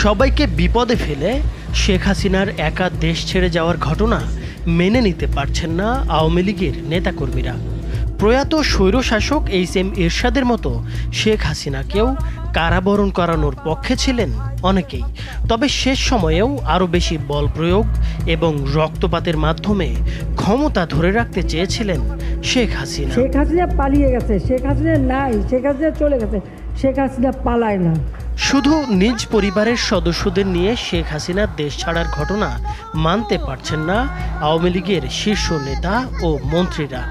সবাইকে বিপদে ফেলে শেখ হাসিনার একা দেশ ছেড়ে যাওয়ার ঘটনা মেনে নিতে পারছেন না আওয়ামী লীগের নেতাকর্মীরা। প্রয়াত স্বৈরশাসক এইচ.এম. এরশাদের মতো শেখ হাসিনাকেও কারাবরণ করানোর পক্ষে ছিলেন অনেকেই। তবে শেষ সময়েও আরও বেশি বল প্রয়োগ এবং রক্তপাতের মাধ্যমে ক্ষমতা ধরে রাখতে চেয়েছিলেন শেখ হাসিনা। শেখ হাসিনা পালিয়ে গেছে, শেখ হাসিনা নাই, শেখ হাসিনা চলে গেছে, শেখ হাসিনা পালায় না। শুধু নিজ পরিবারের সদস্যদের নিয়ে শেখ হাসিনা দেশ ছাড়ার ঘটনা মানতে পারছেন না আওয়ামী লীগের শীর্ষ নেতা ও মন্ত্রীরা।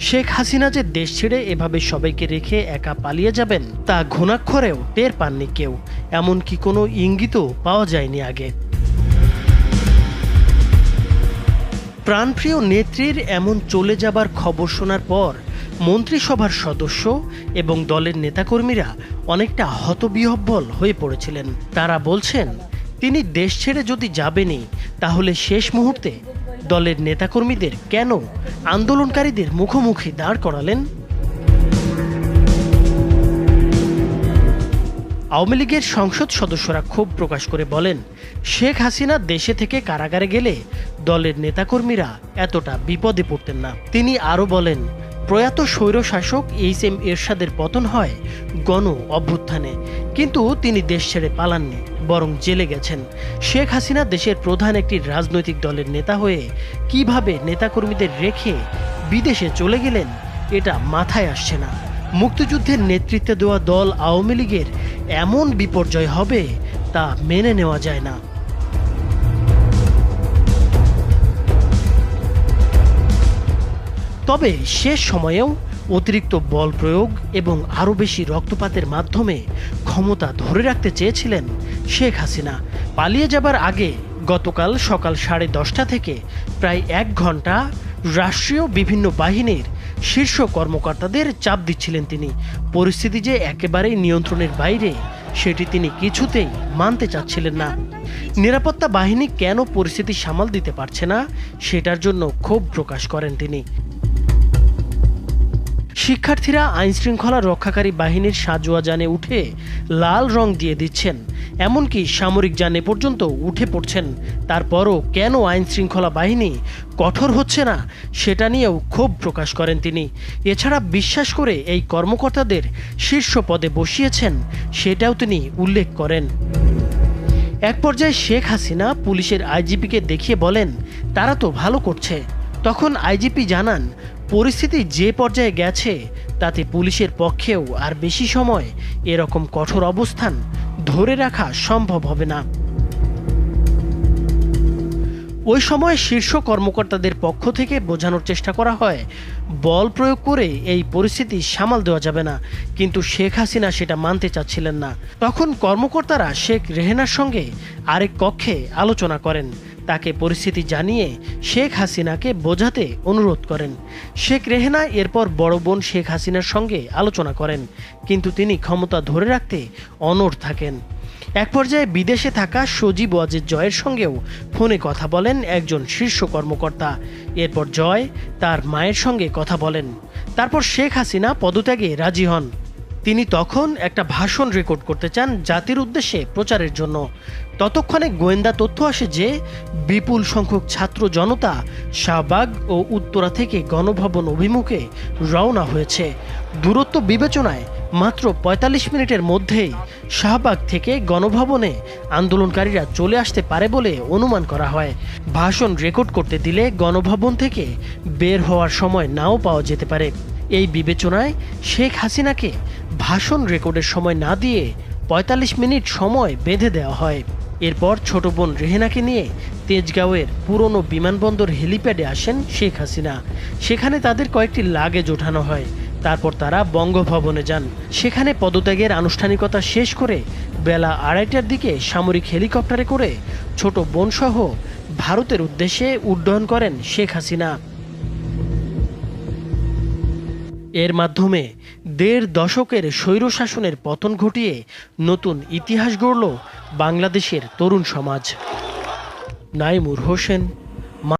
শেখ হাসিনা যে দেশ ছেড়ে এভাবে সবাইকে রেখে একা পালিয়ে যাবেন তা ঘুণাক্ষরেও টের পাননি কেউ, এমনকি কোনো ইঙ্গিতও পাওয়া যায়নি আগে। প্রাণপ্রিয় নেত্রীর এমন চলে যাবার খবর শোনার পর মন্ত্রিসভার সদস্য এবং দলের নেতাকর্মীরা অনেকটা হতবিহ্বল হয়ে পড়েছিলেন। তারা বলছেন, তিনি দেশ ছেড়ে যদি যাবেনই তাহলে শেষ মুহূর্তে দলের নেতাকর্মীদের কেন আন্দোলনকারীদের মুখোমুখি দাঁড় করালেন? আওয়ামী লীগের সংসদ সদস্যরা ক্ষোভ প্রকাশ করে বলেন, শেখ হাসিনা দেশে থেকে কারাগারে গেলে দলের নেতাকর্মীরা এতটা বিপদে পড়তেন না। তিনি আরও বলেন, প্রয়াত স্বৈরশাসক এইচ.এম. এরশাদের পতন হয় গণ অভ্যুত্থানে, কিন্তু তিনি দেশ ছেড়ে পালাননি, বরং জেলে গেছেন। শেখ হাসিনা দেশের প্রধান একটি রাজনৈতিক দলের নেতা হয়ে কিভাবে নেতাকর্মীদের রেখে বিদেশে চলে গেলেন এটা মাথায় আসছে না। মুক্তিযুদ্ধের নেতৃত্বে দেওয়া দল আওয়ামী লীগের এমন বিপর্যয় হবে তা মেনে নেওয়া যায় না। তবে শেষ সময়েও অতিরিক্ত বল প্রয়োগ এবং আরও বেশি রক্তপাতের মাধ্যমে ক্ষমতা ধরে রাখতে চেয়েছিলেন শেখ হাসিনা। পালিয়ে যাবার আগে গতকাল সকাল 10:30 থেকে প্রায় 1 ঘন্টা রাষ্ট্রীয় বিভিন্ন বাহিনীর শীর্ষ কর্মকর্তাদের চাপ দিচ্ছিলেন তিনি। পরিস্থিতি যে একেবারেই নিয়ন্ত্রণের বাইরে সেটি তিনি কিছুতেই মানতে চাচ্ছিলেন না। নিরাপত্তা বাহিনী কেন পরিস্থিতি সামাল দিতে পারছে না সেটার জন্য ক্ষোভ প্রকাশ করেন তিনি। শিক্ষার্থীরা আইনশৃঙ্খলা রক্ষাকারী বাহিনীর সাজোয়া যানে উঠে লাল রং দিয়ে দিচ্ছেন, এমনকি সামরিক যানে পর্যন্ত উঠে পড়ছেন। তারপরও কেন আইনশৃঙ্খলা বাহিনী কঠোর হচ্ছে না সেটা নিয়েও ক্ষোভ প্রকাশ করেন তিনি। এছাড়া বিশ্বাস করে এই কর্মকর্তাদের শীর্ষ পদে বসিয়েছেন সেটাও তিনি উল্লেখ করেন। এক পর্যায়ে শেখ হাসিনা পুলিশের আইজিপিকে দেখিয়ে বলেন, তারা তো ভালো করছে। তখন আইজিপি জানান, পরিস্থিতি যে পর্যায়ে গেছে তাতে পুলিশের পক্ষেও আর বেশি সময় এরকম কঠোর অবস্থান ধরে রাখা সম্ভব হবে না। ওই সময় শীর্ষ কর্মকর্তাদের পক্ষ থেকে বোঝানোর চেষ্টা করা হয়, বল প্রয়োগ করে এই পরিস্থিতি সামাল দেওয়া যাবে না, কিন্তু শেখ হাসিনা সেটা মানতে চাচ্ছিলেন না। তখন কর্মকর্তারা শেখ রেহেনার সঙ্গে আরেক কক্ষে আলোচনা করেন। তাকে পরিস্থিতি জানিয়ে শেখ হাসিনাকে বোঝাতে অনুরোধ করেন। শেখ রেহেনা এরপর বড় বোন শেখ হাসিনার সঙ্গে আলোচনা করেন, কিন্তু তিনি ক্ষমতা ধরে রাখতে অনড় থাকেন। এক পর্যায়ে বিদেশে থাকা সজীব ওয়াজেদ জয়ের সঙ্গেও ফোনে কথা বলেন একজন শীর্ষ কর্মকর্তা। এরপর জয় তার মায়ের সঙ্গে কথা বলেন। তারপর শেখ হাসিনা পদত্যাগে রাজি হন। তিনি তখন একটা ভাষণ রেকর্ড করতে চান জাতির উদ্দেশ্যে প্রচারের জন্য। ততক্ষণে গোয়েন্দা তথ্য আসে যে বিপুল সংখ্যক ছাত্র জনতা শাহবাগ ও উত্তরা থেকে গণভবন অভিমুখে রওনা হয়েছে। দূরত্ব বিবেচনায় মাত্র 45 মিনিটের মধ্যেই শাহবাগ থেকে গণভবনে আন্দোলনকারীরা চলে আসতে পারে বলে অনুমান করা হয়। ভাষণ রেকর্ড করতে দিলে গণভবন থেকে বের হওয়ার সময় নাও পাওয়া যেতে পারে। এই বিবেচনায় শেখ হাসিনাকে ভাষণ রেকর্ডের সময় না দিয়ে 45 মিনিট সময় বেঁধে দেওয়া হয়। এরপর ছোট বোন রেহেনাকে নিয়ে তেজগাঁওয়ের পুরনো বিমানবন্দর হেলিপ্যাডে আসেন শেখ হাসিনা। সেখানে তাদের কয়েকটি লাগেজ ওঠানো হয়। তারপর তারা বঙ্গভবনে যান। সেখানে পদত্যাগের আনুষ্ঠানিকতা শেষ করে বেলা 2:30টার দিকে সামরিক হেলিকপ্টারে করে ছোট বোনসহ ভারতের উদ্দেশ্যে উড্ডয়ন করেন শেখ হাসিনা। এর মাধ্যমে 1.5 দশকের স্বৈরশাসনের পতন ঘটিয়ে নতুন ইতিহাস গড়ল বাংলাদেশের তরুণ সমাজ। নাইমুর হোসেন,